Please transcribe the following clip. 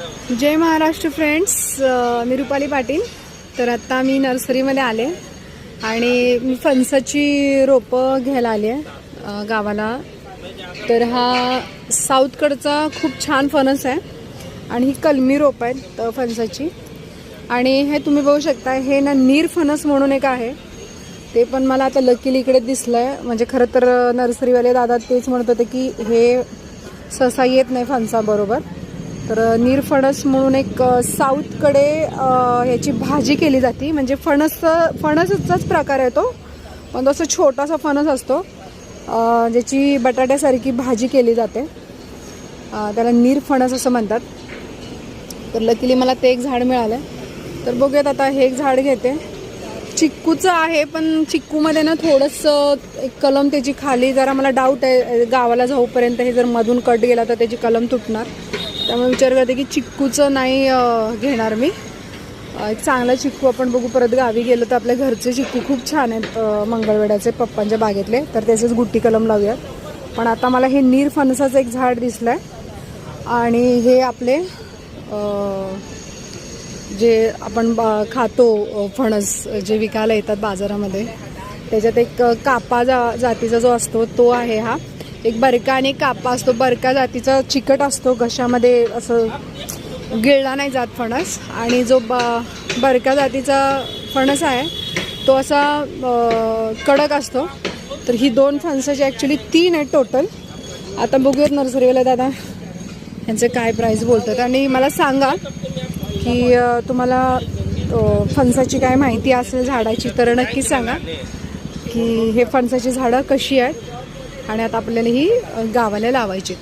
जय Maharashtra friends, मी रुपाली पाटील। तर आता मी नर्सरीमध्ये आले आणि मी फणसाची रोपं घ्यायला आली आहे गावाला। तर हा साऊथकडचा खूप छान फणस आहे आणि ही कलमी रोप आहेत फणसाची। आणि हे तुम्ही बघू शकता, हे ना नीर फणस म्हणून एक आहे, ते पण मला आता लकीली इकडे दिसलंय। म्हणजे खरं तर नर्सरीवाले दादा तेच म्हणत होते की हे सहसा येत नाही फणसाबरोबर। तर नीरफणस म्हणून एक साऊथकडे याची भाजी केली जाते। म्हणजे फणसचाच प्रकार आहे तो, पण तो असा छोटासा फणस असतो ज्याची बटाट्यासारखी भाजी केली जाते, त्याला नीरफणस असं म्हणतात। तर लकीली मला ते एक झाड मिळालं। तर बघूयात आता, हे एक झाड घेते, चिक्कूचं आहे, पण चिक्कूमध्ये ना थोडंसं एक कलम त्याची खाली जरा मला डाऊट आहे, गावाला जाऊपर्यंत हे जर मधून कट गेला तर त्याची कलम तुटणार। त्यामुळे विचार करते की चिक्कूचं नाही घेणार मी, एक चांगला चिक्कू आपण बघू। परत गावी गेलो तर आपल्या घरचे चिक्कू खूप छान आहेत, मंगळवेड्याचे पप्पांच्या बागेतले, तर त्याचंच गुट्टी कलम लावूयात। पण आता मला हे नीर फणसाचं एक झाड दिसलं आहे आणि हे आपले जे आपण खातो फणस जे विकायला येतात बाजारामध्ये, त्याच्यात एक कापा जातीचा जो असतो तो आहे हा। एक बरका आणि कापा असतो। बरका जातीचा चिकट असतो, घशामध्ये असं गिळला नाही जात फणस, आणि जो बरका जातीचा फणस आहे तो असा कडक असतो। तर ही दोन फणसाची ॲक्च्युली 3 आहेत टोटल। आता बघूयात नर्सरीवाला दादा यांचे काय प्राईस बोलतात, आणि मला सांगा की तुम्हाला फणसाची काय माहिती असेल झाडाची तर नक्की सांगा की हे फणसाची झाडं कशी आहेत। आणि आता आपल्याला ही गावाला लावायची।